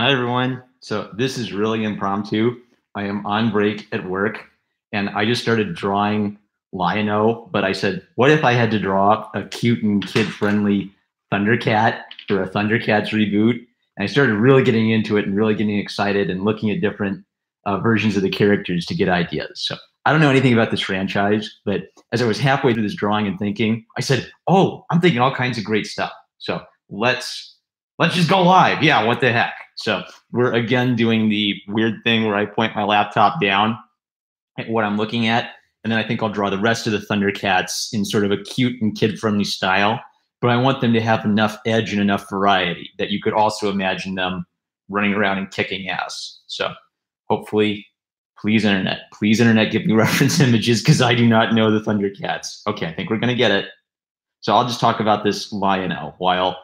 Hi, everyone. So this is really impromptu. I am on break at work, and I just started drawing Lion-O, but I said, what if I had to draw a cute and kid-friendly Thundercat for a Thundercats reboot? And I started really getting into it and really getting excited and looking at different versions of the characters to get ideas. So I don't know anything about this franchise, but as I was halfway through this drawing and thinking, I said, "Oh, I'm thinking all kinds of great stuff. So let's just go live. Yeah, what the heck?" So we're again doing the weird thing where I point my laptop down at what I'm looking at, and then I think I'll draw the rest of the Thundercats in sort of a cute and kid-friendly style. But I want them to have enough edge and enough variety that you could also imagine them running around and kicking ass. So hopefully, please internet, give me reference images because I do not know the Thundercats. Okay, I think we're gonna get it. So I'll just talk about this Lion-O while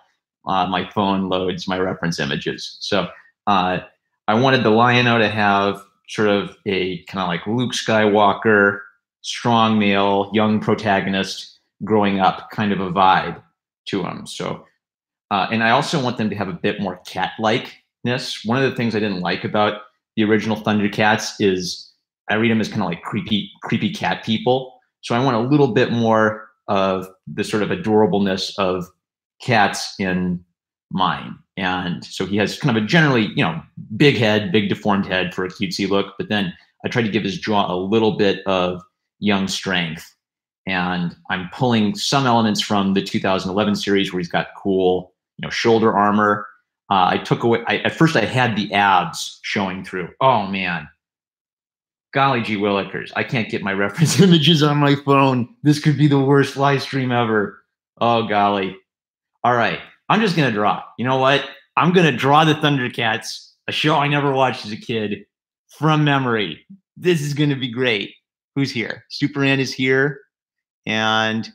my phone loads my reference images. So uh, I wanted the Lion-O to have sort of a kind of like Luke Skywalker, strong male, young protagonist growing up kind of a vibe to him. So, and I also want them to have a bit more cat-likeness. One of the things I didn't like about the original Thundercats is I read them as kind of like creepy cat people. So I want a little bit more of the sort of adorableness of cats in mine. And so he has kind of a generally, big head, big deformed head for a cutesy look. But then I tried to give his jaw a little bit of young strength. And I'm pulling some elements from the 2011 series where he's got cool, shoulder armor. I took away, at first I had the abs showing through. Oh man, golly gee willikers. I can't get my reference images on my phone. This could be the worst live stream ever. Oh golly. All right, I'm just gonna draw. You know what? I'm gonna draw the Thundercats, a show I never watched as a kid, from memory. This is gonna be great. Who's here? Superman is here, and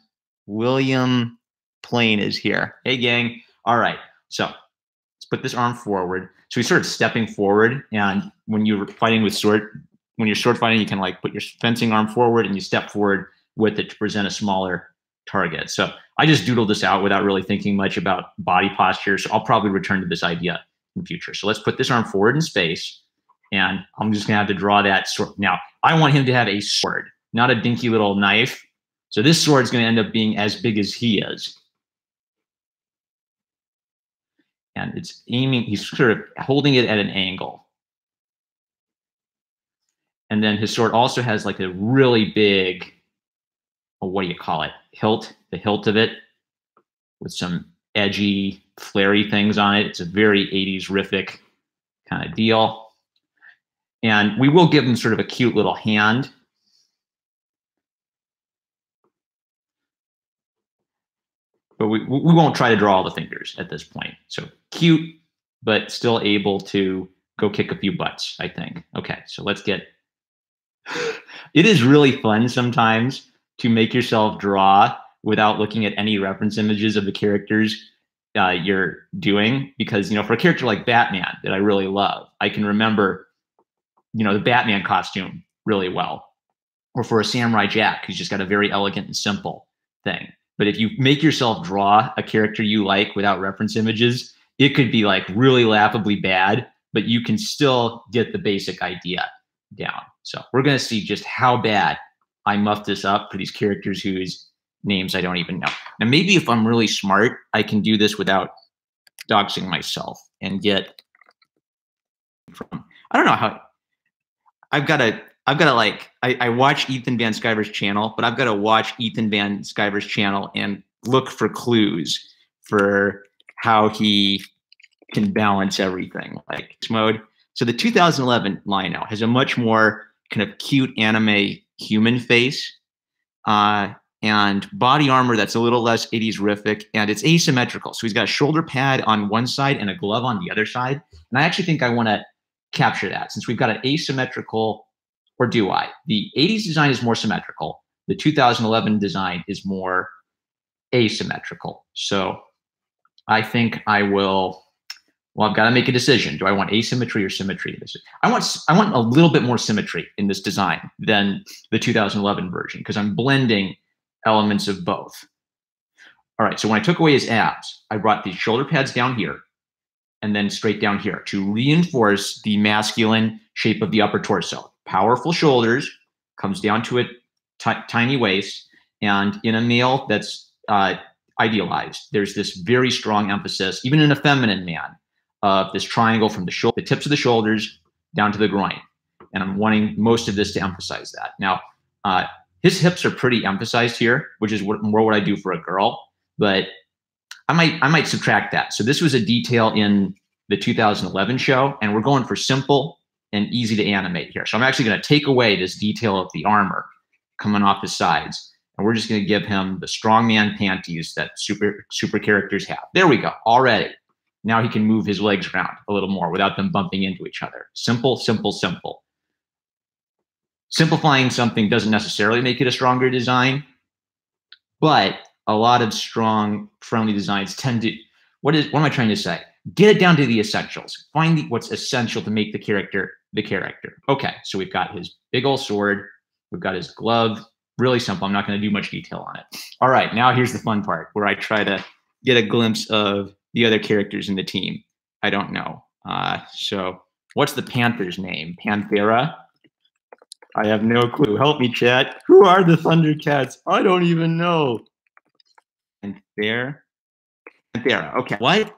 William Plain is here. Hey, gang. All right, so let's put this arm forward. So he's sort of stepping forward, and when you're fighting with when you're sword fighting, you can like put your fencing arm forward and you step forward with it to present a smaller target. So I just doodled this out without really thinking much about body posture. So I'll probably return to this idea in the future. So let's put this arm forward in space, and I'm just gonna have to draw that sword. Now, I want him to have a sword, not a dinky little knife. So this sword is gonna end up being as big as he is. And it's aiming, he's sort of holding it at an angle. And then his sword also has like a really big, what do you call it? Hilt, the hilt of it, with some edgy, flary things on it. It's a very 80s riffic kind of deal. And we will give him sort of a cute little hand. But we won't try to draw all the fingers at this point. So cute, but still able to go kick a few butts, I think. Okay, so let's get... It is really fun sometimes to make yourself draw without looking at any reference images of the characters you're doing. Because, for a character like Batman that I really love, I can remember, the Batman costume really well. Or for a Samurai Jack, who's just got a very elegant and simple thing. But if you make yourself draw a character you like without reference images, it could be like really laughably bad, but you can still get the basic idea down. So we're going to see just how bad I muffed this up for these characters whose names I don't even know. Now, maybe if I'm really smart, I can do this without doxing myself and get from, I don't know how, I've got to like, I watch Ethan Van Sciver's channel, but I've got to watch Ethan Van Sciver's channel and look for clues for how he can balance everything like mode. So the 2011 Lion-O has a much more kind of cute anime human face and body armor that's a little less 80s riffic, and it's asymmetrical. So he's got a shoulder pad on one side and a glove on the other side. And I actually think I want to capture that since we've got an asymmetrical, or do I? The 80s design is more symmetrical. The 2011 design is more asymmetrical. So I think I will... Well, I've got to make a decision. Do I want asymmetry or symmetry? I want a little bit more symmetry in this design than the 2011 version because I'm blending elements of both. All right, so when I took away his abs, I brought these shoulder pads down here. and then straight down here to reinforce the masculine shape of the upper torso. Powerful shoulders, comes down to a tiny waist, and in a male that's idealized, there's this very strong emphasis, even in a feminine man, of this triangle from the tips of the shoulders down to the groin. And I'm wanting most of this to emphasize that. Now, his hips are pretty emphasized here, which is more what I do for a girl, but I might subtract that. So this was a detail in the 2011 show, and we're going for simple and easy to animate here. So I'm actually going to take away this detail of the armor coming off the sides, and we're just going to give him the strongman panties that super characters have. There we go. Already. Now he can move his legs around a little more without them bumping into each other. Simple, simple, simple. Simplifying something doesn't necessarily make it a stronger design, but a lot of strong, friendly designs tend to, what am I trying to say? Get it down to the essentials. Find what's essential to make the character the character. Okay, so we've got his big old sword. We've got his glove. Really simple. I'm not going to do much detail on it. All right, now here's the fun part where I try to get a glimpse of the other characters in the team. I don't know. So what's the Panther's name? Panthera? I have no clue. Help me, chat. Who are the Thundercats? I don't even know. Panthera. Okay. What?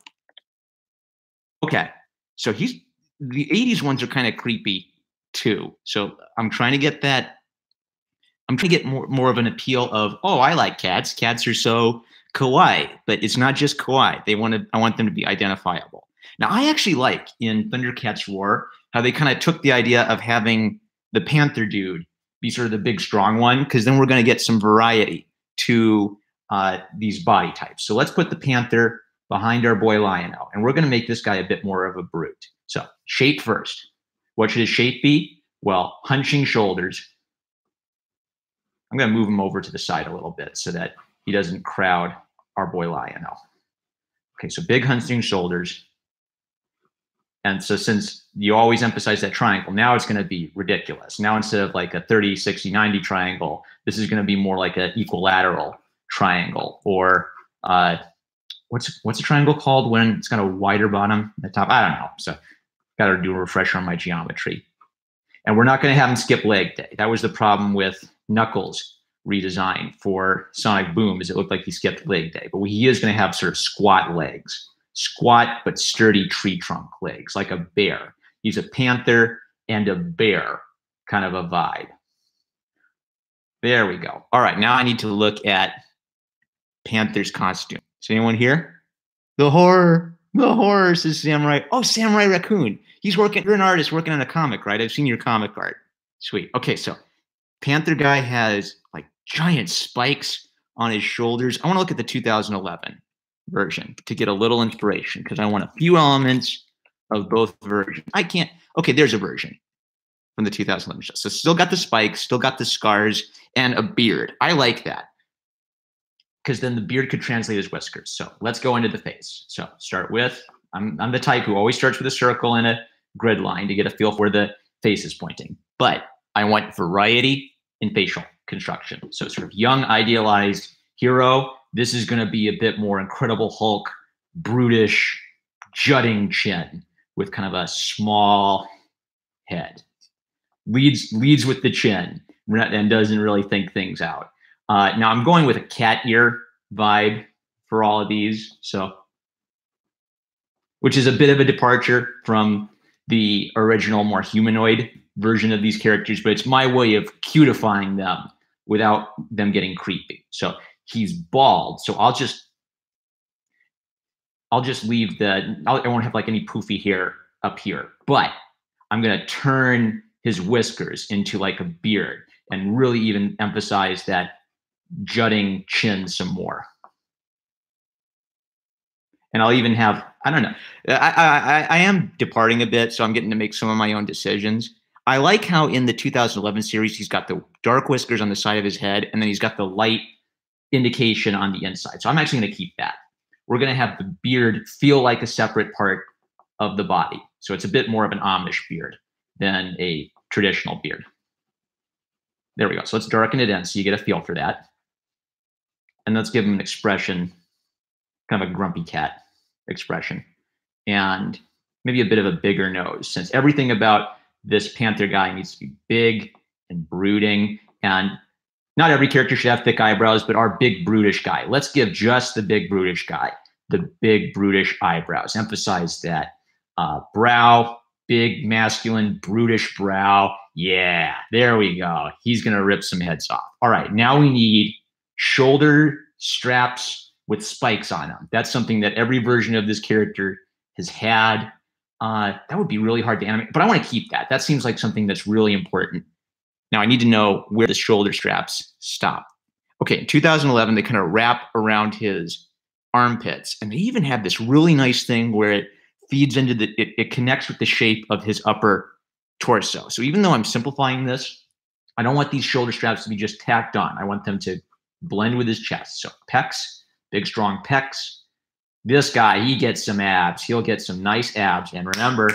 Okay. So the 80s ones are kind of creepy too. So I'm trying to get that. I'm trying to get more of an appeal of, oh, I like cats. Cats are so kawaii, but it's not just kawaii. I want them to be identifiable. Now, I actually like in Thundercats Roar how they kind of took the idea of having the Panther dude be sort of the big strong one, because then we're going to get some variety to these body types. So let's put the Panther behind our boy Lion-O, and we're going to make this guy a bit more of a brute. So shape first. What should his shape be? Well, hunching shoulders. I'm going to move him over to the side a little bit so that he doesn't crowd our boy Lion-O. Okay, so big hunching shoulders. And so since you always emphasize that triangle, now it's going to be ridiculous. Now instead of like a 30, 60, 90 triangle, this is going to be more like an equilateral triangle. Or what's a triangle called when it's got a wider bottom at the top? I don't know. So got to do a refresher on my geometry. And we're not going to have him skip leg day. That was the problem with Knuckles' redesign for Sonic Boom, is it looked like he skipped leg day. But he is going to have sort of squat legs. Squat but sturdy tree trunk legs, like a bear. He's a panther and a bear kind of a vibe. There we go. All right, now I need to look at Panther's costume. Is anyone here? The horror says Samurai. Oh, Samurai Raccoon. You're an artist working on a comic, right? I've seen your comic art. Sweet. Okay, so Panther guy has like giant spikes on his shoulders. I want to look at the 2011 version to get a little inspiration, because I want a few elements of both versions. Okay, there's a version from the 2011 show. So still got the spikes, still got the scars, and a beard. I like that, because then the beard could translate as whiskers. So let's go into the face. So start with, I'm the type who always starts with a circle and a grid line to get a feel for where the face is pointing. But I want variety in facial construction. So sort of young, idealized hero. This is going to be a bit more Incredible Hulk, brutish, jutting chin with kind of a small head. Leads with the chin and doesn't really think things out. Now I'm going with a cat ear vibe for all of these, so which is a bit of a departure from the original, more humanoid version of these characters, but it's my way of cutifying them without them getting creepy. So he's bald, so I'll just leave I won't have like any poofy hair up here, but I'm gonna turn his whiskers into like a beard and really even emphasize that jutting chin some more. And I'll even have, I don't know, I am departing a bit, so I'm getting to make some of my own decisions. I like how in the 2011 series, he's got the dark whiskers on the side of his head, and then he's got the light indication on the inside. So I'm actually going to keep that. We're going to have the beard feel like a separate part of the body. So it's a bit more of an Amish beard than a traditional beard. There we go. So let's darken it in so you get a feel for that. And let's give him an expression, kind of a grumpy cat expression. and maybe a bit of a bigger nose, since everything about this panther guy needs to be big and brooding. And not every character should have thick eyebrows, but our big brutish guy. Let's give just the big brutish guy the big brutish eyebrows. Emphasize that brow, big masculine brutish brow. Yeah, there we go. He's going to rip some heads off. All right, now we need shoulder straps with spikes on them. That's something that every version of this character has had. That would be really hard to animate, but I want to keep that. That seems like something that's really important. Now I need to know where the shoulder straps stop. Okay, in 2011, they kind of wrap around his armpits, and they even have this really nice thing where it feeds into it connects with the shape of his upper torso. So even though I'm simplifying this, I don't want these shoulder straps to be just tacked on. I want them to blend with his chest. So pecs, big strong pecs. This guy, he gets some abs. He'll get some nice abs. And remember,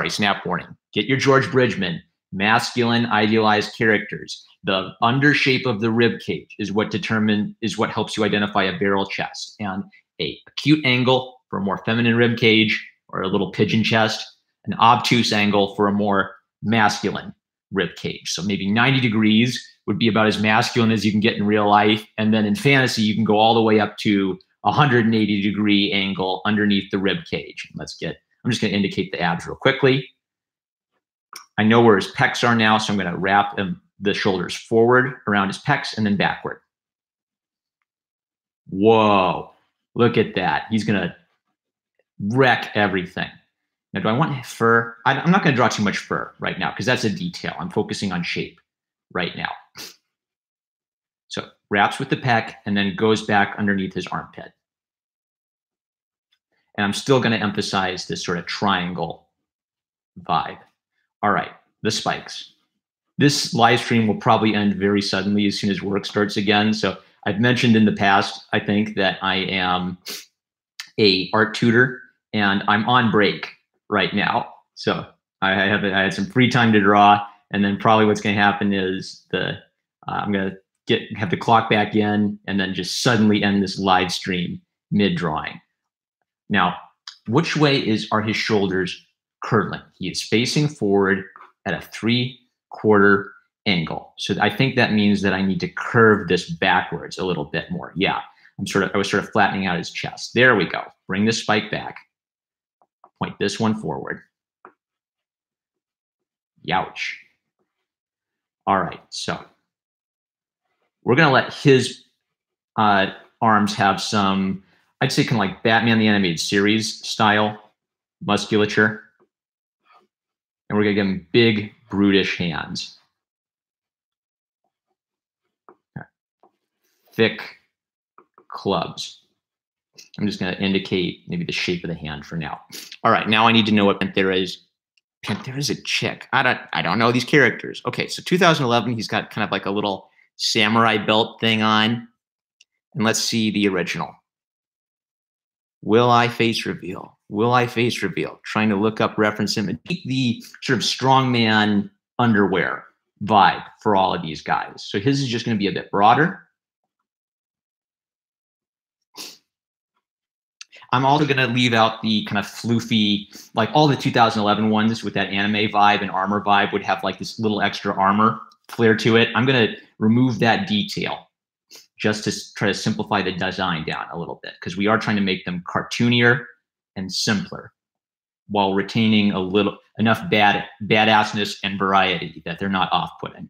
snap warning. Get your George Bridgman, masculine idealized characters. The under shape of the rib cage is what helps you identify a barrel chest, and a acute angle for a more feminine rib cage or a little pigeon chest, an obtuse angle for a more masculine rib cage. So maybe 90 degrees would be about as masculine as you can get in real life. And then in fantasy, you can go all the way up to 180-degree angle underneath the rib cage. I'm just going to indicate the abs real quickly. I know where his pecs are now, so I'm going to wrap the shoulders forward around his pecs and then backward. Whoa, look at that. He's going to wreck everything. Now, do I want fur? I'm not going to draw too much fur right now because that's a detail. I'm focusing on shape right now. So wraps with the pec and then goes back underneath his armpit. And I'm still going to emphasize this sort of triangle vibe. All right, the spikes. This live stream will probably end very suddenly as soon as work starts again. So I've mentioned in the past, I think, that I am a art tutor and I'm on break right now. So I had some free time to draw, and then probably what's going to happen is I'm going to have the clock back in and then just suddenly end this live stream mid-drawing. Now, which way are his shoulders curling? He is facing forward at a 3/4 angle. So I think that means that I need to curve this backwards a little bit more. Yeah, I was sort of flattening out his chest. There we go. Bring the spike back. Point this one forward. Youch. All right, so we're going to let his arms have some, I'd say kind of like Batman the Animated Series style musculature. And we're going to give him big, brutish hands. Okay. Thick clubs. I'm just going to indicate maybe the shape of the hand for now. All right, now I need to know what Panthera is. Panthera is a chick. I don't know these characters. Okay, so 2011, he's got kind of like a little samurai belt thing on. And let's see the original. Will I face reveal? Will I face reveal? Trying to look up reference him and keep the sort of strongman underwear vibe for all of these guys. So his is just going to be a bit broader. I'm also going to leave out the kind of floofy, like all the 2011 ones with that anime vibe and armor vibe would have like this little extra armor flair to it. I'm going to remove that detail just to try to simplify the design down a little bit, because we are trying to make them cartoonier and simpler while retaining enough badassness and variety that they're not off-putting.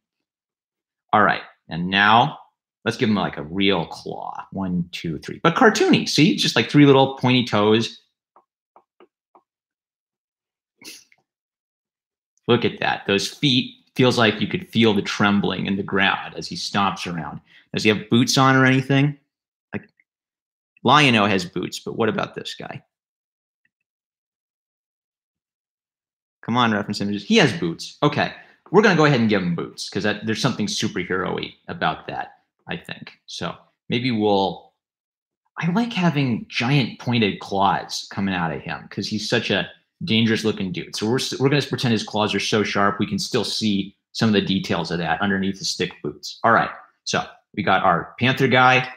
All right, and now let's give them like a real claw. 1, 2, 3, but cartoony. See, just like 3 little pointy toes. Look at that. Those feet, feels like you could feel the trembling in the ground as he stomps around. Does he have boots on or anything? Like Lion-O has boots, but what about this guy? Come on, reference images. He has boots. Okay, we're going to go ahead and give him boots because there's something superhero-y about that, I think. So maybe I like having giant pointed claws coming out of him because he's such a dangerous looking dude. So we're going to pretend his claws are so sharp we can still see some of the details of that underneath his thick boots. All right, so we got our panther guy,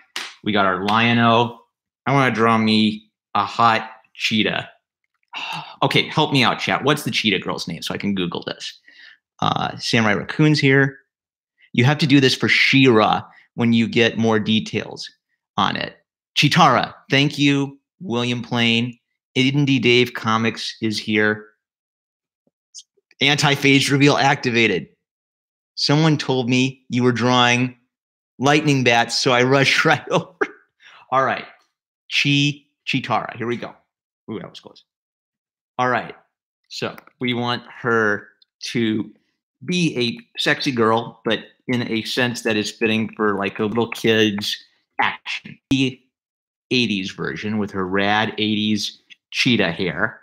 we got our Lion-O. I want to draw me a hot cheetah Okay, help me out, chat. What's the cheetah girl's name so I can Google this? Samurai Raccoon's here. You have to do this for She-Ra when you get more details on it. Chitara, thank you, William Plain. Indie Dave Comics is here. Anti-phase reveal activated. Someone told me you were drawing lightning bats, so I rushed right over. All right, Chitara. Here we go. Ooh, that was close. All right, so we want her to be a sexy girl, but in a sense that is fitting for like a little kid's action. The 80s version with her rad 80s cheetah hair.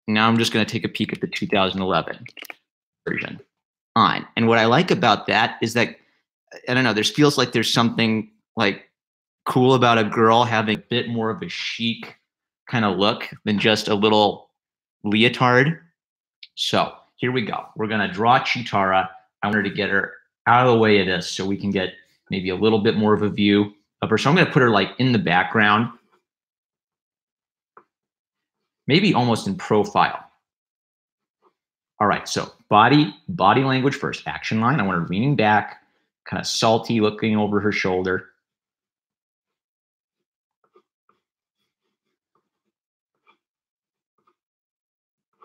Now I'm just going to take a peek at the 2011 version on. And what I like about that is that, I don't know, there feels like there's something like cool about a girl having a bit more of a chic kind of look than just a little leotard. So here we go. We're going to draw Chitara. I want her to get her out of the way of this so we can get maybe a little bit more of a view of her. So I'm going to put her like in the background, maybe almost in profile. All right, so body language first. Action line. I want her leaning back, kind of salty, looking over her shoulder.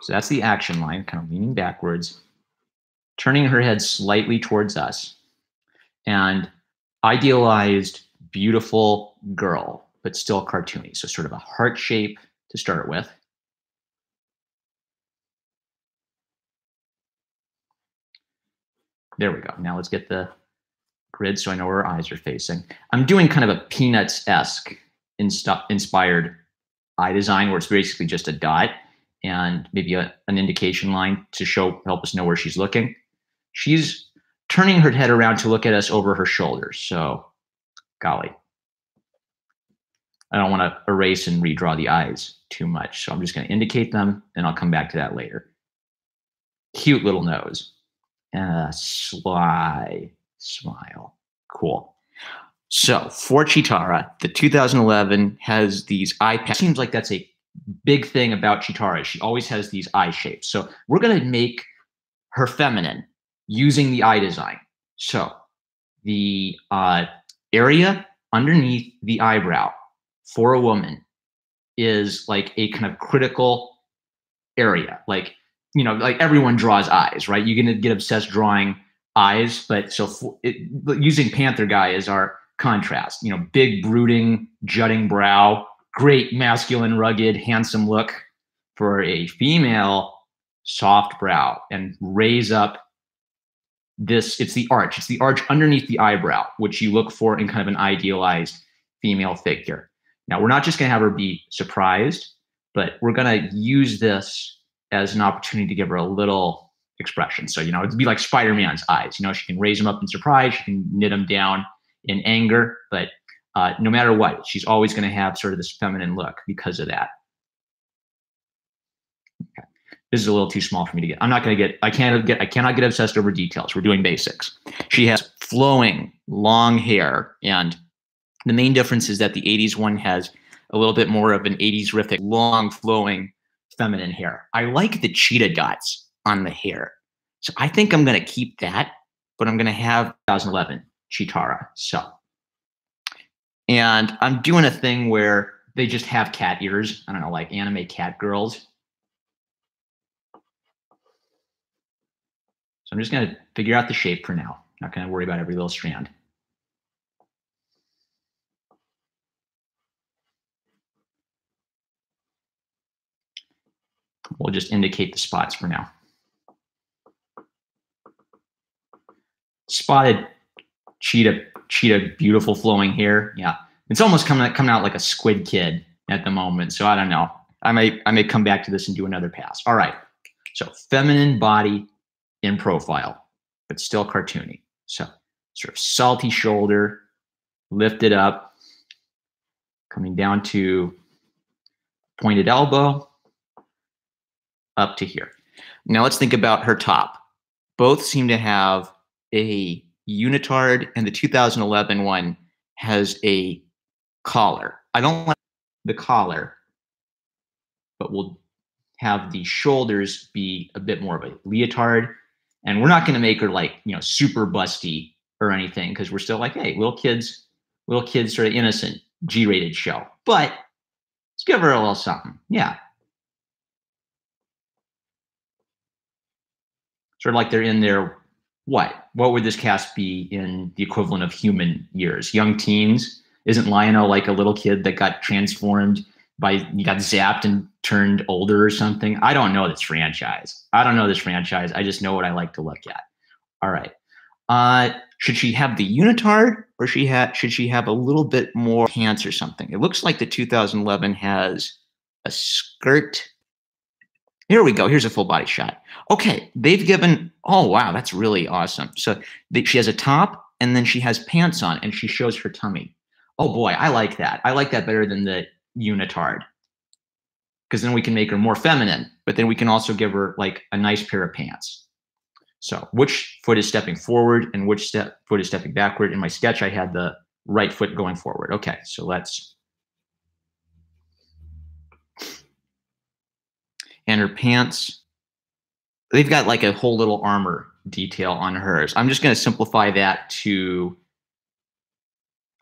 So that's the action line, kind of leaning backwards, turning her head slightly towards us, and idealized, beautiful girl, but still cartoony. So sort of a heart shape to start with. There we go. Now let's get the grid so I know where her eyes are facing. I'm doing kind of a Peanuts-esque inspired eye design where it's basically just a dot and maybe an indication line to help us know where she's looking. She's turning her head around to look at us over her shoulders. So, golly. I don't want to erase and redraw the eyes too much. So I'm just going to indicate them, and I'll come back to that later. Cute little nose. Sly smile. Cool. So for Chitara, the 2011 has these eye patches. Seems like that's a big thing about Chitara. She always has these eye shapes. So we're going to make her feminine using the eye design. So the area underneath the eyebrow for a woman is like a kind of critical area. Like, you know, like everyone draws eyes, right? You're going to get obsessed drawing eyes. But so using Panther Guy as our contrast, you know, big, brooding, jutting brow, great masculine, rugged, handsome look. For a female, soft brow, and raise up this. It's the arch. It's the arch underneath the eyebrow, which you look for in kind of an idealized female figure. Now, we're not just going to have her be surprised, but we're going to use this as an opportunity to give her a little expression. So, you know, it'd be like Spider-Man's eyes. You know, she can raise them up in surprise. She can knit them down in anger. But no matter what, she's always going to have sort of this feminine look because of that. Okay. This is a little too small for me to get. I cannot get obsessed over details. We're doing basics. She has flowing long hair, and the main difference is that the 80s one has a little bit more of an 80s-rific, long flowing feminine hair. I like the cheetah dots on the hair. So I think I'm going to keep that, but I'm going to have 2011 Chitara. So, and I'm doing a thing where they just have cat ears. I don't know, like anime cat girls. So I'm just going to figure out the shape for now. Not going to worry about every little strand. We'll just indicate the spots for now. Spotted cheetah, beautiful flowing hair. Yeah, it's almost coming out like a squid kid at the moment. So I don't know. I may come back to this and do another pass. All right. So feminine body in profile, but still cartoony. So sort of salty shoulder, lifted up, coming down to pointed elbow, up to here. Now let's think about her top. Both seem to have a unitard, and the 2011 one has a collar. I don't like the collar, but we'll have the shoulders be a bit more of a leotard. And we're not going to make her like, super busty or anything, because we're still like, hey, little kids, sort of innocent, G-rated show. But let's give her a little something. Yeah. Sort of like they're in their, what would this cast be in the equivalent of human years? Young teens? Isn't Lionel like a little kid that got transformed you got zapped and turned older or something? I don't know this franchise. I just know what I like to look at. All right. Should she have the unitard, or should she have a little bit more pants or something? It looks like the 2011 has a skirt. Here we go. Here's a full body shot. Okay, they've given, oh wow, that's really awesome. So she has a top, and then she has pants on, and she shows her tummy. Oh boy, I like that. I like that better than the unitard, because then we can make her more feminine, but then we can also give her like a nice pair of pants. So which foot is stepping forward and which foot is stepping backward? In my sketch, I had the right foot going forward. Okay, so let's. And her pants, they've got like a whole little armor detail on hers. I'm just going to simplify that to,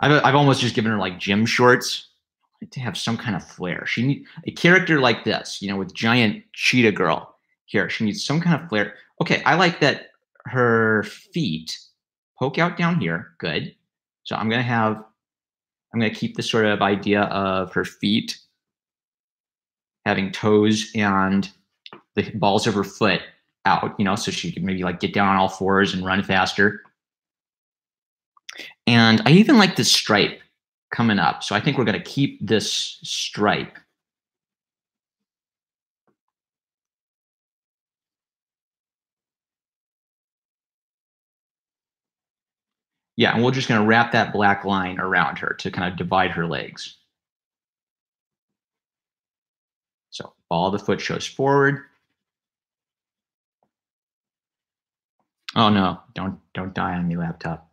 I've almost just given her like gym shorts to have some kind of flair. She needs a character like this, with giant cheetah girl here. She needs some kind of flair. Okay, I like that her feet poke out down here. Good. So I'm going to keep this sort of idea of her feet having toes and the balls of her foot out, so she could maybe like get down on all fours and run faster. And I even like this stripe coming up. So I think we're going to keep this stripe. Yeah, and we're just going to wrap that black line around her to kind of divide her legs. So ball of the foot shows forward. Oh no, don't die on me, laptop.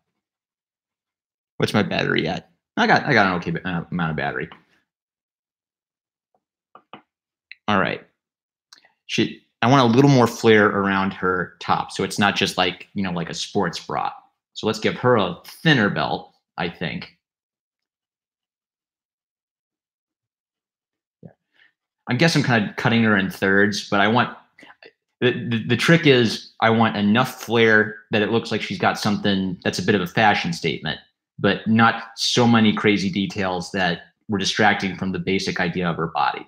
What's my battery at? I got an okay amount of battery. All right. I want a little more flare around her top, so it's not just like, like a sports bra. So let's give her a thinner belt, I think. Yeah. I guess I'm kind of cutting her in thirds, but I want the trick is I want enough flare that it looks like she's got something that's a bit of a fashion statement, but not so many crazy details that we're distracting from the basic idea of her body.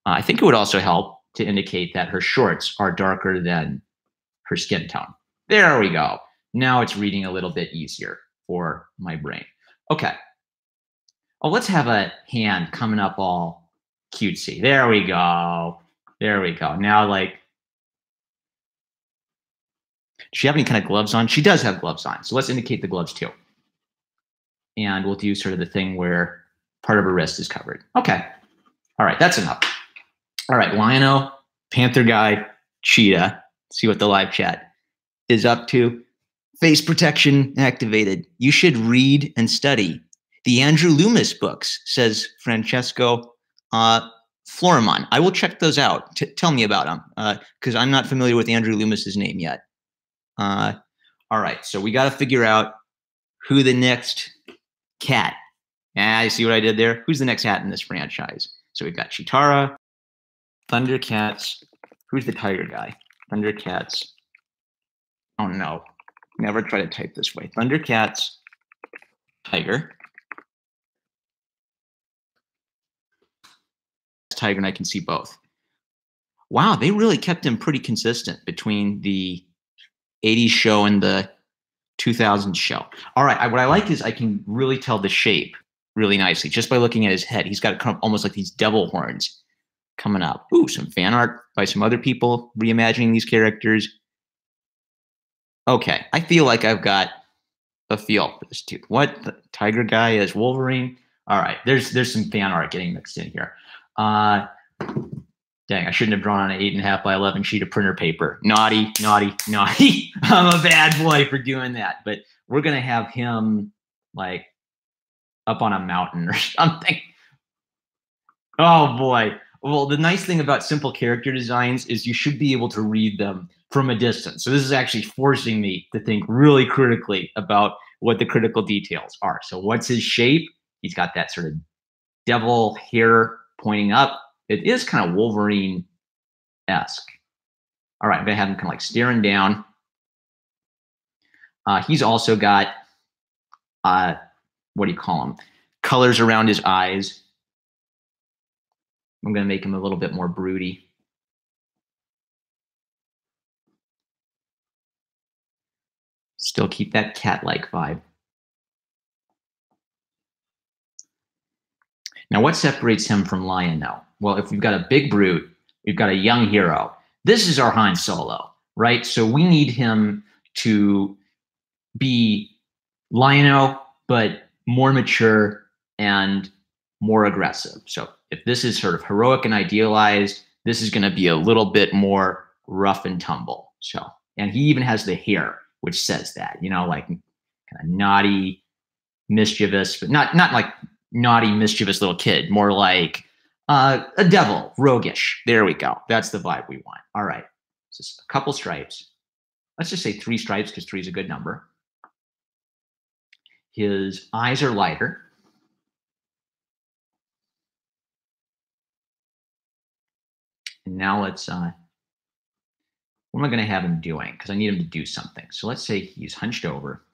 I think it would also help to indicate that her shorts are darker than her skin tone. There we go. Now it's reading a little bit easier for my brain. Okay. Oh, let's have a hand coming up all cutesy. There we go. There we go. Now, like, does she have any kind of gloves on? She does have gloves on. So let's indicate the gloves too. And we'll do sort of the thing where part of her wrist is covered. Okay. All right. That's enough. All right. Lionel, Panther Guy, Cheetah. See what the live chat is up to. Face protection activated. You should read and study the Andrew Loomis books, says Francesco Florimon. I will check those out. Tell me about them, because I'm not familiar with Andrew Loomis's name yet. All right, so we got to figure out who the next cat. I see what I did there. Who's the next cat in this franchise? So we've got Chitara, Thundercats. Who's the tiger guy? Thundercats. Oh no. Never try to type this way. Thundercats, tiger. Tiger, and I can see both. Wow, they really kept him pretty consistent between the 80s show and the 2000s show. All right, what I like is I can really tell the shape really nicely just by looking at his head. He's got kind of almost like these devil horns coming up. Ooh, some fan art by some other people reimagining these characters. Okay, I feel like I've got a feel for this dude. What? The tiger guy is Wolverine? All right, there's some fan art getting mixed in here. Dang, I shouldn't have drawn on an 8.5 by 11 sheet of printer paper. Naughty, naughty, naughty. I'm a bad boy for doing that. But we're going to have him like up on a mountain or something. Oh boy. Well, the nice thing about simple character designs is you should be able to read them from a distance. So this is actually forcing me to think really critically about what the critical details are. So what's his shape? He's got that sort of devil hair pointing up. It is kind of Wolverine-esque. All right, I'm gonna have him kind of like staring down. He's also got, what do you call them? Colors around his eyes. I'm gonna make him a little bit more broody. Still keep that cat-like vibe. Now, what separates him from Lion-O? Well, if we've got a big brute, we've got a young hero. This is our Han Solo, right? So we need him to be Lion-O, but more mature and more aggressive. So if this is sort of heroic and idealized, this is going to be a little bit more rough and tumble. So, and he even has the hair, which says that, you know, like kind of naughty, mischievous, but not like naughty, mischievous little kid, more like a devil, roguish. There we go. That's the vibe we want. All right. Just a couple stripes. Let's just say 3 stripes because 3 is a good number. His eyes are lighter. And now let's, what am I going to have him doing? Because I need him to do something. So let's say he's hunched over.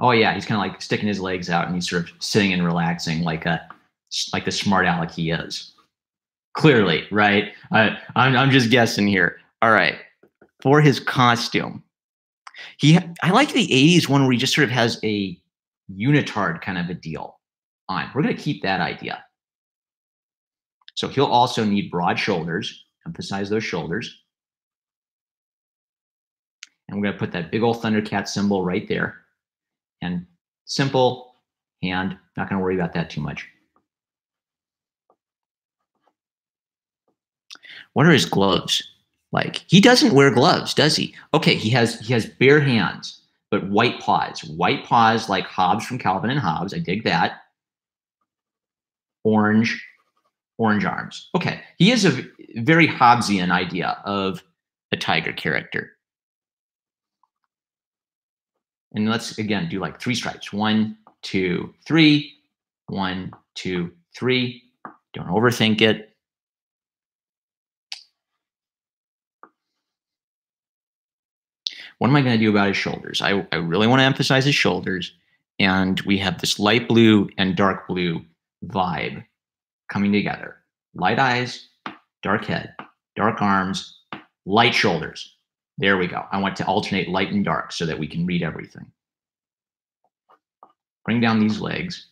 Oh yeah, he's kind of like sticking his legs out and he's sort of sitting and relaxing like the smart aleck he is. Clearly, right? I'm just guessing here. All right. For his costume, I like the 80s one where he just sort of has a unitard kind of a deal on. We're going to keep that idea. So he'll also need broad shoulders, emphasize those shoulders. And we're going to put that big old Thundercat symbol right there. And simple hand, not going to worry about that too much. What are his gloves like? He doesn't wear gloves, does he? Okay, he has bare hands, but white paws. White paws like Hobbs from Calvin and Hobbes. I dig that. Orange arms. Okay, he is a very Hobbesian idea of a tiger character. And let's, again, do like 3 stripes. 1, 2, 3. 1, 2, 3. Don't overthink it. What am I going to do about his shoulders? I really want to emphasize his shoulders. And we have this light blue and dark blue vibe coming together. Light eyes, dark head, dark arms, light shoulders. There we go. I want to alternate light and dark so that we can read everything. Bring down these legs.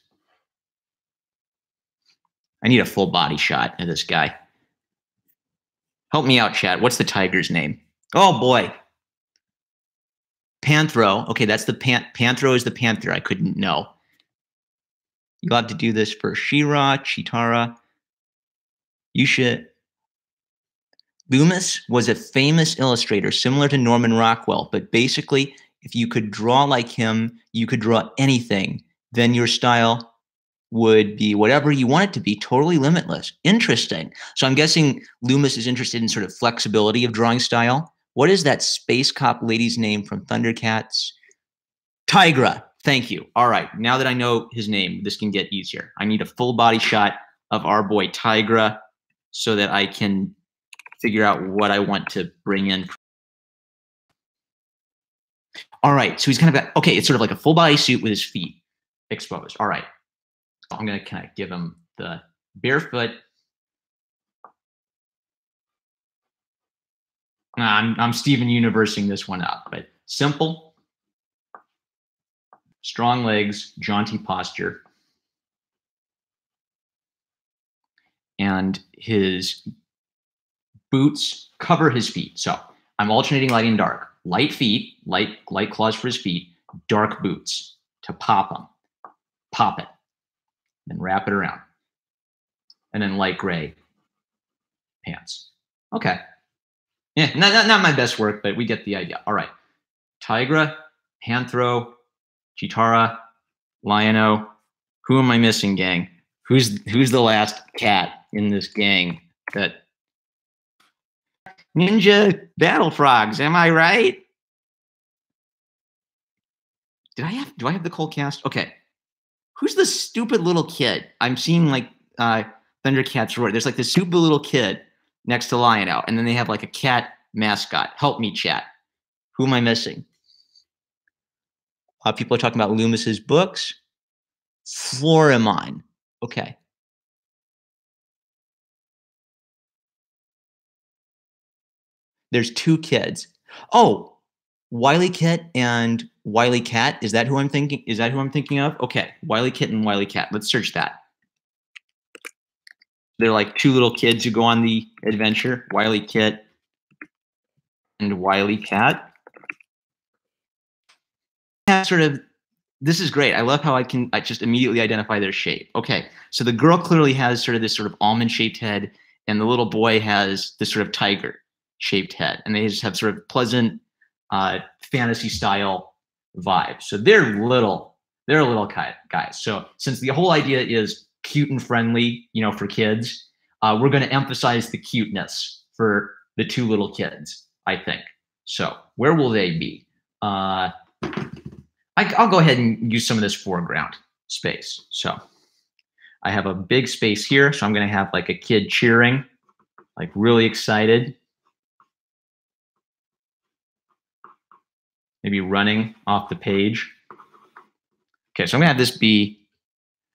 I need a full body shot of this guy. Help me out, chat. What's the tiger's name? Oh, boy. Panthro. Okay, that's the Panthro is the panther. I couldn't know. You'll have to do this for She-Ra, Cheetara. You should. Loomis was a famous illustrator similar to Norman Rockwell, but basically, if you could draw like him, you could draw anything. Then your style would be whatever you want it to be, totally limitless. Interesting. So I'm guessing Loomis is interested in sort of flexibility of drawing style. What is that space cop lady's name from Thundercats? Tigra. Thank you. All right. Now that I know his name, this can get easier. I need a full body shot of our boy Tigra so that I can figure out what I want to bring in. All right. So he's kind of got, okay, it's sort of like a full body suit with his feet exposed. All right. I'm going to kind of give him the barefoot. I'm Steven Universing this one up, but simple, strong legs, jaunty posture. And his boots cover his feet. So I'm alternating light and dark. Light feet, light claws for his feet, dark boots to pop them. Pop it. Then wrap it around. And then light gray pants. Okay. Yeah, not my best work, but we get the idea. All right. Tigra, hand throw, Chitara, Lion-O. Who am I missing, gang? Who's the last cat in this gang? That Ninja Battle Frogs, am I right? Do I have the whole cast? Okay. Who's the stupid little kid? I'm seeing like Thundercats roar. There's like this stupid little kid next to Lion-O, and then they have like a cat mascot. Help me, chat. Who am I missing? People are talking about Loomis's books. Florimon. Okay. There's two kids. Oh, Wily Kit and Wily Cat. Is that who I'm thinking? Is that who I'm thinking of? Okay, Wily Kit and Wily Cat. Let's search that. They're like two little kids who go on the adventure. Wily Kit and Wily Cat. Sort of. This is great. I love how I just immediately identify their shape. Okay, so the girl clearly has sort of this sort of almond-shaped head, and the little boy has this sort of tiger-shaped head, and they just have sort of pleasant fantasy-style vibe. So they're little guys. So since the whole idea is cute and friendly, for kids, we're going to emphasize the cuteness for the two little kids, I think. So where will they be? I'll go ahead and use some of this foreground space. So I have a big space here. So I'm going to have like a kid cheering, like really excited. Maybe running off the page. Okay, so I'm going to have this be,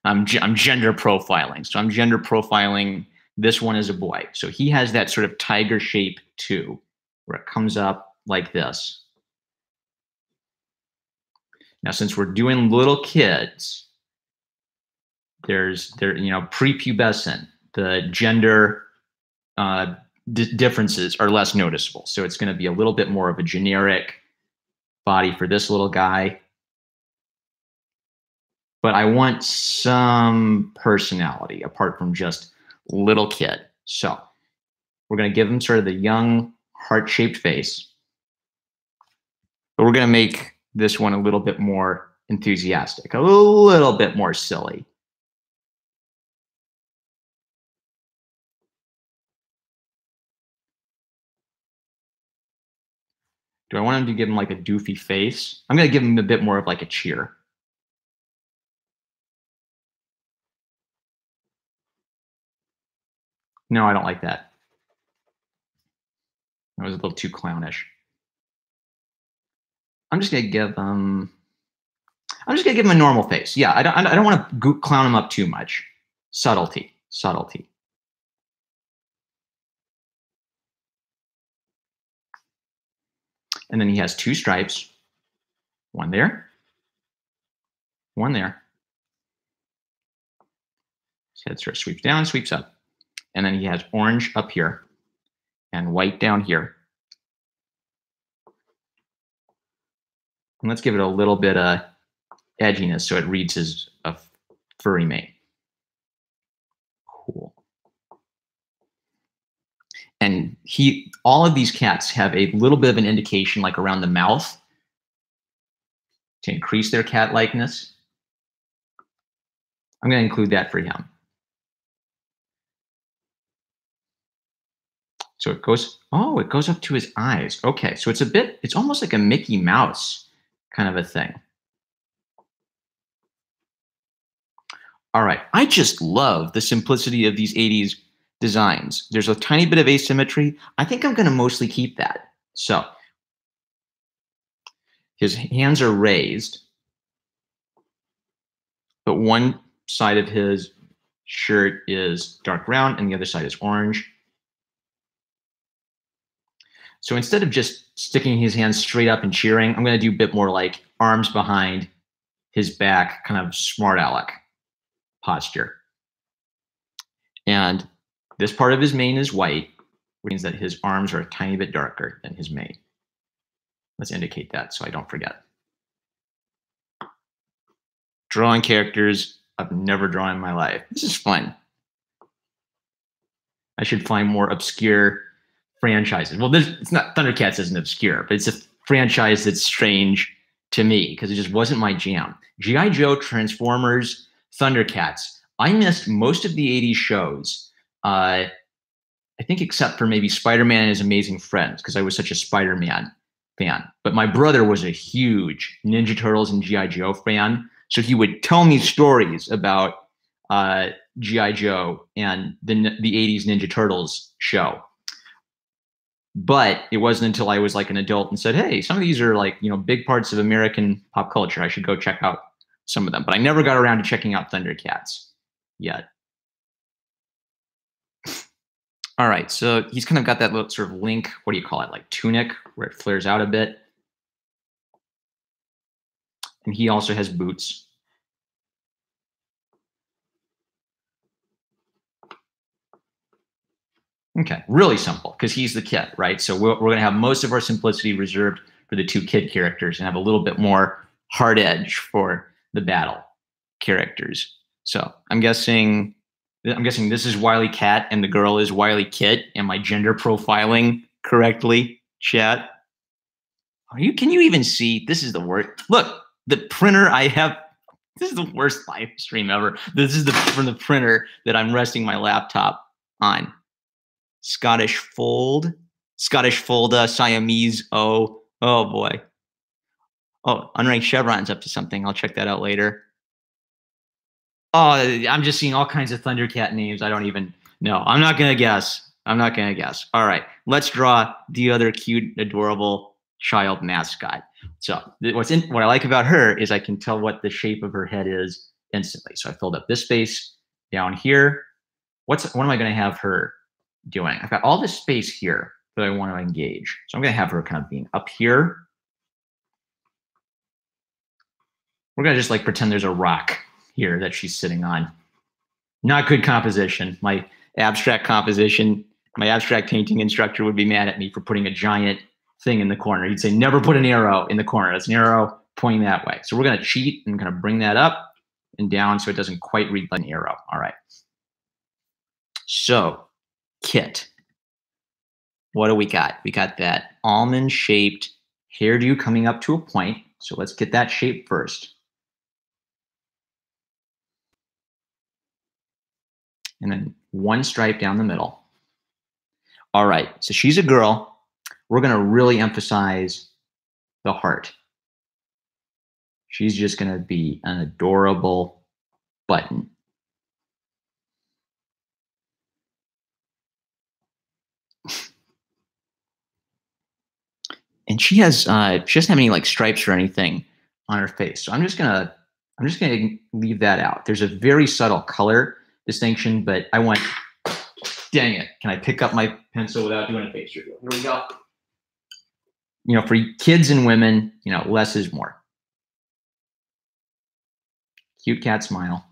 I'm gender profiling. So I'm gender profiling this one as a boy. So he has that sort of tiger shape too, where it comes up like this. Now, since we're doing little kids, they're prepubescent. The gender differences are less noticeable. So it's going to be a little bit more of a generic body for this little guy. But I want some personality apart from just little kid. So we're going to give him sort of the young heart-shaped face. But we're going to make this one a little bit more enthusiastic, a little bit more silly. Do I want him to give him like a doofy face? I'm going to give him a bit more of like a cheer. No, I don't like that. That was a little too clownish. I'm just going to give him a normal face. Yeah, I don't want to clown him up too much. Subtlety. And then he has two stripes. One there. One there. His head sort of sweeps down, sweeps up. And then he has orange up here and white down here. And let's give it a little bit of edginess so it reads as a furry mate. Cool. And all of these cats have a little bit of an indication like around the mouth to increase their cat likeness. I'm going to include that for him. So it goes up to his eyes. Okay, so it's almost like a Mickey Mouse kind of a thing. All right, I just love the simplicity of these 80s designs. There's a tiny bit of asymmetry. I think I'm going to mostly keep that. So his hands are raised, but one side of his shirt is dark brown and the other side is orange. So instead of just sticking his hands straight up and cheering, I'm going to do a bit more like arms behind his back, kind of smart aleck posture. And this part of his mane is white, which means that his arms are a tiny bit darker than his mane. Let's indicate that so I don't forget. Drawing characters I've never drawn in my life. This is fun. I should find more obscure franchises. Well, it's not, Thundercats isn't obscure, but it's a franchise that's strange to me because it just wasn't my jam. G.I. Joe, Transformers, Thundercats. I missed most of the 80s shows. I think except for maybe Spider-Man and His Amazing Friends, because I was such a Spider-Man fan. But my brother was a huge Ninja Turtles and G.I. Joe fan. So he would tell me stories about G.I. Joe and the 80s Ninja Turtles show. But it wasn't until I was like an adult and said, hey, some of these are like, big parts of American pop culture. I should go check out some of them. But I never got around to checking out Thundercats yet. All right, so he's kind of got that little sort of link, what do you call it, like tunic, where it flares out a bit. And he also has boots. Okay, really simple, because he's the kid, right? So we're going to have most of our simplicity reserved for the two kid characters and have a little bit more hard edge for the battle characters. So I'm guessing this is Wile E. Cat and the girl is Wile E. Kit. Am I gender profiling correctly, chat? Can you even see? This is the worst. Look, the printer I have. This is the worst live stream ever. This is from the printer that I'm resting my laptop on. Scottish Fold, Siamese O. Oh boy. Oh, Unranked Chevron's up to something. I'll check that out later. Oh, I'm just seeing all kinds of Thundercat names. I don't even know. I'm not going to guess. All right, let's draw the other cute, adorable child mascot. So what I like about her is I can tell what the shape of her head is instantly. So I filled up this space down here. What am I going to have her doing? I've got all this space here that I want to engage. So I'm going to have her kind of being up here. We're going to just like pretend there's a rock here that she's sitting on. Not good composition. My abstract painting instructor would be mad at me for putting a giant thing in the corner. He'd say, never put an arrow in the corner. That's an arrow pointing that way. So we're going to cheat and kind of bring that up and down so it doesn't quite read like an arrow. All right. So Kit, what do we got? We got that almond-shaped hairdo coming up to a point. So let's get that shape first. And then one stripe down the middle. All right, so she's a girl. We're going to really emphasize the heart. She's just going to be an adorable button. And she doesn't have any like stripes or anything on her face. So I'm just gonna leave that out. There's a very subtle color distinction, but I want, dang it. Can I pick up my pencil without doing a face reveal? Here we go. For kids and women, less is more. Cute cat smile.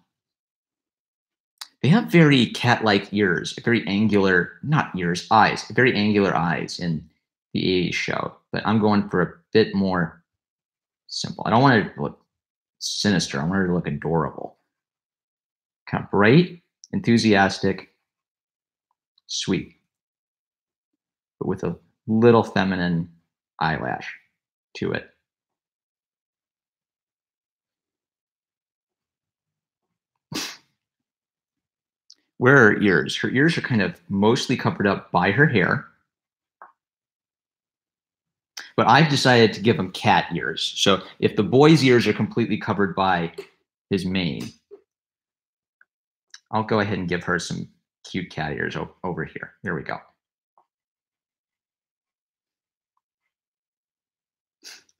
They have very cat-like ears, very angular, not ears, eyes, very angular eyes in the 80s show. But I'm going for a bit more simple. I don't want it to look sinister. I want her to look adorable. Kind of bright, enthusiastic, sweet, but with a little feminine eyelash to it. Where are her ears? Her ears are kind of mostly covered up by her hair. But I've decided to give him cat ears. So if the boy's ears are completely covered by his mane, I'll go ahead and give her some cute cat ears over here. There we go.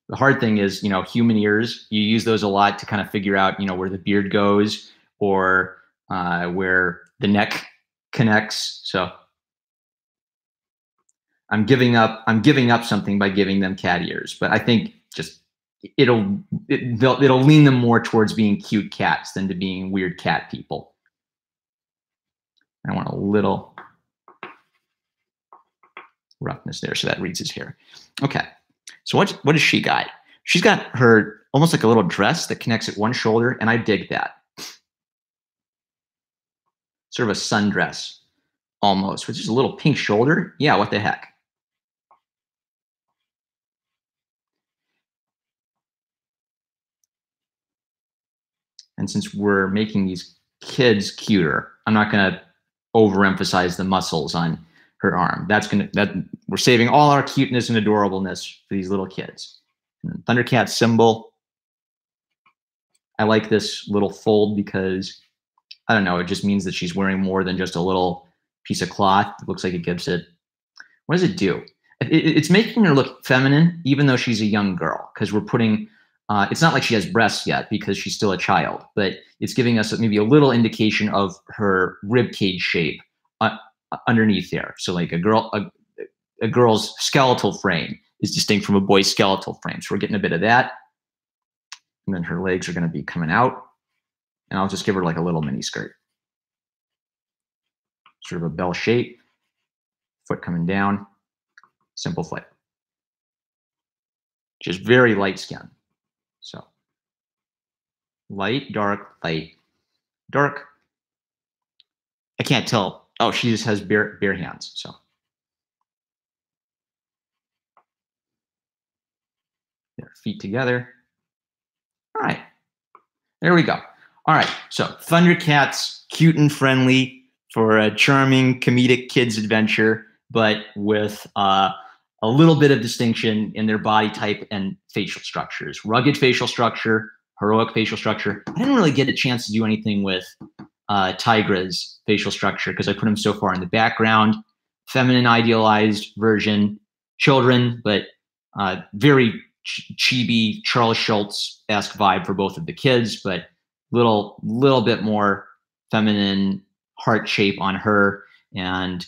The hard thing is, human ears, you use those a lot to kind of figure out, where the beard goes or where the neck connects. So I'm giving up something by giving them cat ears, but I think just it'll lean them more towards being cute cats than to being weird cat people. I want a little roughness there, so that reads his hair. Okay, so what has she got? She's got her almost like a little dress that connects at one shoulder, and I dig that. Sort of a sundress almost, with just a little pink shoulder. Yeah, what the heck? And since we're making these kids cuter, I'm not going to overemphasize the muscles on her arm. We're saving all our cuteness and adorableness for these little kids. And Thundercat symbol. I like this little fold because, I don't know, it just means that she's wearing more than just a little piece of cloth. It looks like it gives it, what does it do? It's making her look feminine, even though she's a young girl, because we're putting, it's not like she has breasts yet because she's still a child, but it's giving us maybe a little indication of her rib cage shape underneath there. So like a girl's skeletal frame is distinct from a boy's skeletal frame. So we're getting a bit of that. And then her legs are going to be coming out. And I'll just give her like a little mini skirt. Sort of a bell shape. Foot coming down. Simple foot. Just very light skin. So light, dark, light, dark. I can't tell. Oh, she just has bare hands. So their feet together. All right. There we go. All right. So Thundercats, cute and friendly for a charming comedic kids adventure, but with a little bit of distinction in their body type and facial structures. Rugged facial structure, heroic facial structure. I didn't really get a chance to do anything with Tigra's facial structure because I put him so far in the background. Feminine idealized version, children, but very chibi Charles Schultz-esque vibe for both of the kids, but little bit more feminine heart shape on her. And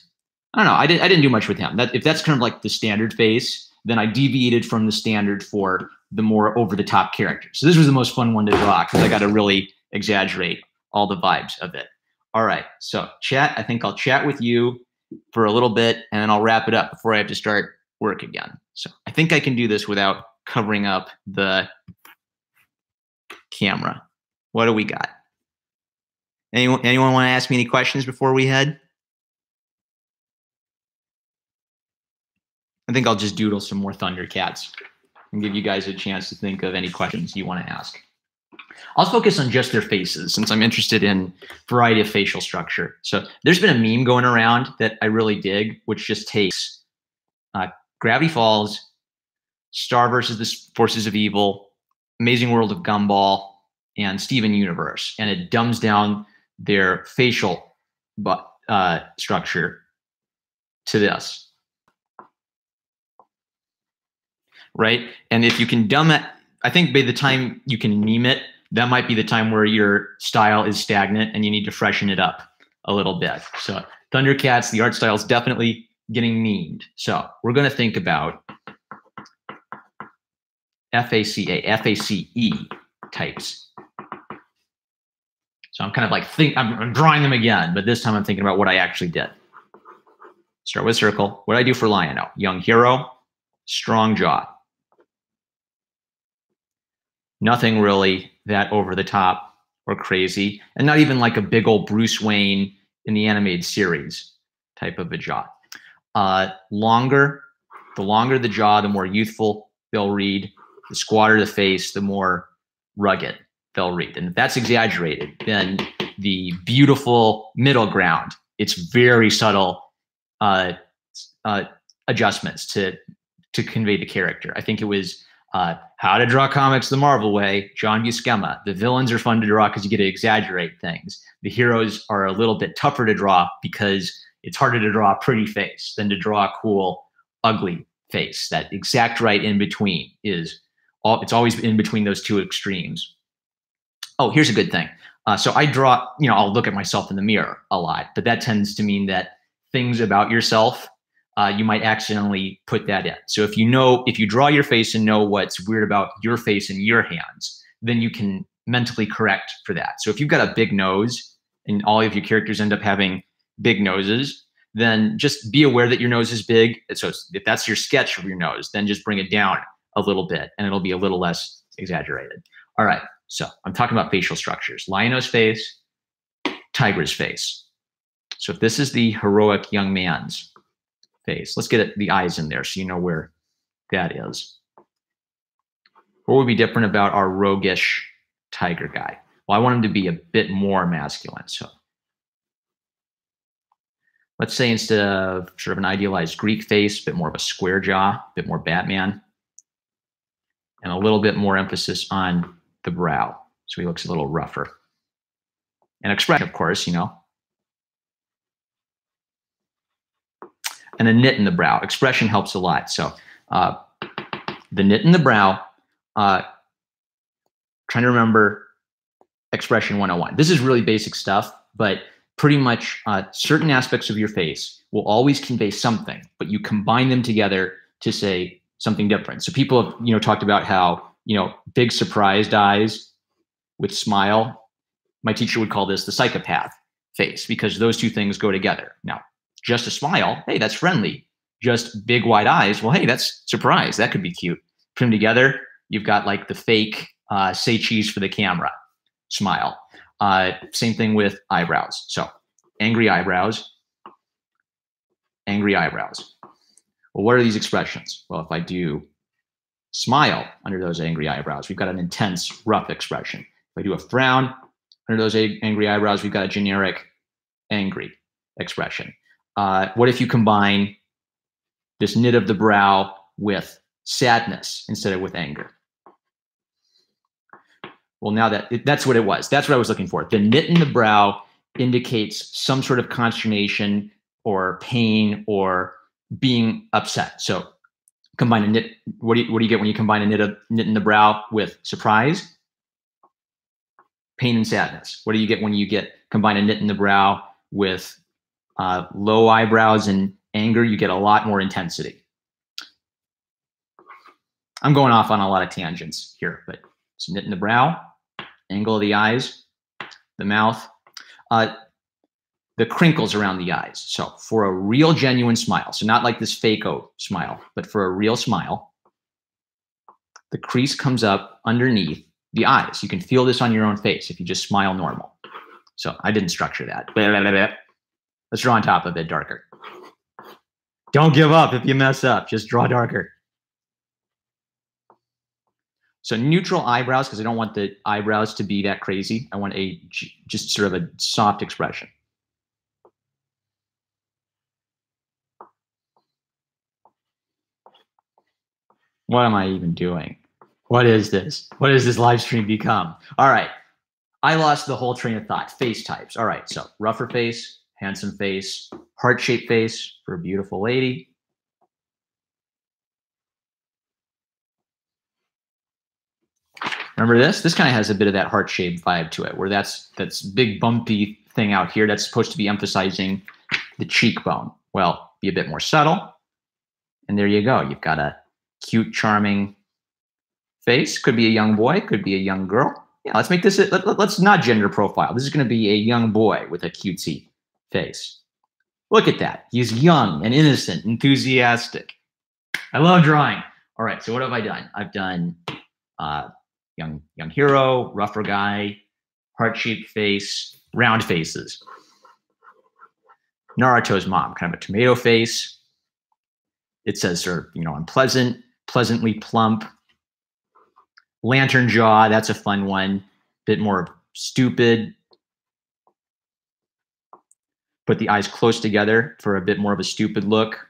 I don't know, I didn't do much with him. If that's kind of like the standard face, then I deviated from the standard for the more over-the-top characters. So this was the most fun one to draw because I got to really exaggerate all the vibes of it. All right, so chat, I think I'll chat with you for a little bit, and then I'll wrap it up before I have to start work again. So I think I can do this without covering up the camera. What do we got? Anyone want to ask me any questions before we head? I think I'll just doodle some more Thundercats and give you guys a chance to think of any questions you want to ask. I'll focus on just their faces since I'm interested in variety of facial structure. So there's been a meme going around that I really dig, which just takes Gravity Falls, Star versus the Forces of Evil, Amazing World of Gumball, and Steven Universe, and it dumbs down their facial structure to this. Right? And if you can dumb it, I think by the time you can meme it, that might be the time where your style is stagnant and you need to freshen it up a little bit. So Thundercats, the art style is definitely getting memed. So we're going to think about FACA, FACE types. So I'm kind of like I'm drawing them again, but this time I'm thinking about what I actually did. Start with circle. What did I do for Lion-O? Young hero, strong jaw. Nothing really that over the top or crazy, and not even like a big old Bruce Wayne in the animated series type of a jaw. The longer the jaw, the more youthful they'll read. The squatter the face, the more rugged they'll read. And if that's exaggerated, then the beautiful middle ground, it's very subtle adjustments to convey the character. I think it was How to Draw Comics the Marvel Way, John Buscema. The villains are fun to draw because you get to exaggerate things. The heroes are a little bit tougher to draw because it's harder to draw a pretty face than to draw a cool, ugly face. That exact right in between it's always in between those two extremes. Oh, here's a good thing. So I draw, I'll look at myself in the mirror a lot, but that tends to mean that things about yourself, you might accidentally put that in. So if you draw your face and know what's weird about your face and your hands, then you can mentally correct for that. So if you've got a big nose and all of your characters end up having big noses, then just be aware that your nose is big. So if that's your sketch of your nose, then just bring it down a little bit and it'll be a little less exaggerated. All right, so I'm talking about facial structures. Lion-O's face, Tigra's face. So if this is the heroic young man's face, let's get the eyes in there so you know where that is. What would be different about our roguish tiger guy? Well, I want him to be a bit more masculine. So let's say instead of sort of an idealized Greek face, a bit more of a square jaw, a bit more Batman, and a little bit more emphasis on the brow. So he looks a little rougher. And expression, of course, you know. And a knit in the brow. Expression helps a lot. So the knit in the brow, trying to remember expression 101. This is really basic stuff, but pretty much certain aspects of your face will always convey something, but you combine them together to say something different. So people have, you know, talked about how, you know, big surprised eyes with smile. My teacher would call this the psychopath face because those two things go together. Now, just a smile, hey, that's friendly. Just big wide eyes, well, hey, that's surprise. That could be cute. Put them together, you've got like the fake say cheese for the camera smile. Same thing with eyebrows. So angry eyebrows, angry eyebrows. Well, what are these expressions? Well, if I do smile under those angry eyebrows, we've got an intense, rough expression. If I do a frown under those angry eyebrows, we've got a generic, angry expression. What if you combine this knit of the brow with sadness instead of with anger? Well, now that's what it was. That's what I was looking for. The knit in the brow indicates some sort of consternation or pain or being upset. So combine a knit. What do you get when you combine a knit in the brow with surprise, pain, and sadness? What do you get when you combine a knit in the brow with low eyebrows and anger? You get a lot more intensity. I'm going off on a lot of tangents here, but it's knit in the brow, angle of the eyes, the mouth, the crinkles around the eyes. So for a real genuine smile, so not like this fake-o smile, but for a real smile, the crease comes up underneath the eyes. You can feel this on your own face if you just smile normal. So I didn't structure that. Let's draw on top a bit darker. Don't give up if you mess up. Just draw darker. So neutral eyebrows, because I don't want the eyebrows to be that crazy. I want just sort of a soft expression. What am I even doing? What is this? What has this live stream become? All right. I lost the whole train of thought. Face types. All right. So rougher face, handsome face, heart-shaped face for a beautiful lady. Remember this? This kind of has a bit of that heart-shaped vibe to it, where that's big bumpy thing out here that's supposed to be emphasizing the cheekbone. Well, be a bit more subtle. And there you go. You've got a cute, charming face. Could be a young boy, could be a young girl. Yeah, let's make this, let's not gender profile. This is going to be a young boy with a cutesy face. Look at that. He's young and innocent, enthusiastic. I love drawing. All right, so what have I done? I've done young hero, rougher guy, heart-shaped face, round faces. Naruto's mom, kind of a tomato face. It says sort of, you know, unpleasant, pleasantly plump. Lantern jaw, that's a fun one. Bit more stupid. Put the eyes close together for a bit more of a stupid look.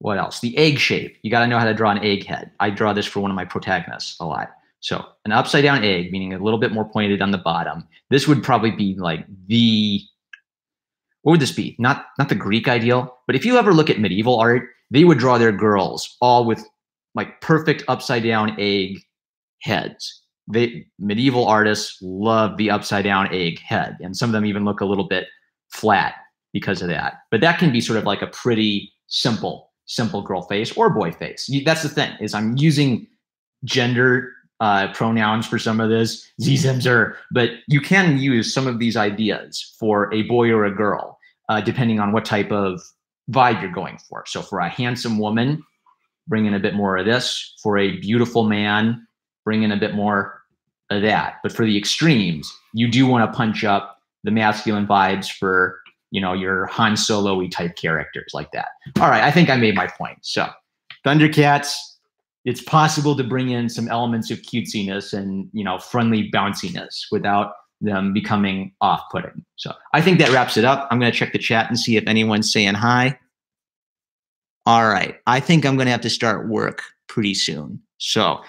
What else? The egg shape. You got to know how to draw an egg head. I draw this for one of my protagonists a lot. So an upside down egg, meaning a little bit more pointed on the bottom. This would probably be like what would this be? Not the Greek ideal, but if you ever look at medieval art, they would draw their girls all with like perfect upside down egg heads. Medieval artists love the upside down egg head, and some of them even look a little bit flat because of that. But that can be sort of like a pretty simple girl face or boy face. That's the thing, is I'm using gender pronouns for some of this, zimzer, but you can use some of these ideas for a boy or a girl, depending on what type of vibe you're going for. So for a handsome woman, bring in a bit more of this. For a beautiful man, bring in a bit more of that. But for the extremes, you do want to punch up the masculine vibes for, you know, your Han Solo-y type characters like that. All right, I think I made my point. So Thundercats, it's possible to bring in some elements of cutesiness and, you know, friendly bounciness without them becoming off-putting. So I think that wraps it up. I'm going to check the chat and see if anyone's saying hi. All right. I think I'm going to have to start work pretty soon. So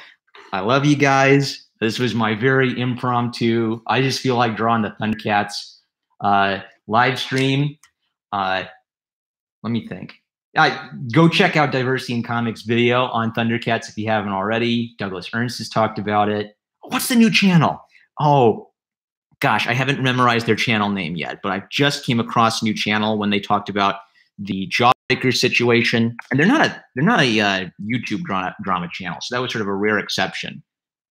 I love you guys. This was my very impromptu. I just feel like drawing the Thundercats live stream. Let me think. Go check out Diversity in Comics video on Thundercats if you haven't already. Douglas Ernst has talked about it. What's the new channel? Oh, gosh, I haven't memorized their channel name yet, but I just came across a new channel when they talked about the Jawbreaker situation. And they're not a YouTube drama channel, so that was sort of a rare exception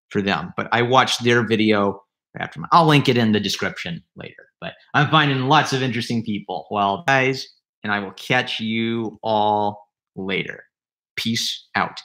for them. But I watched their video after. I'll link it in the description later. But I'm finding lots of interesting people. Well, guys, and I will catch you all later. Peace out.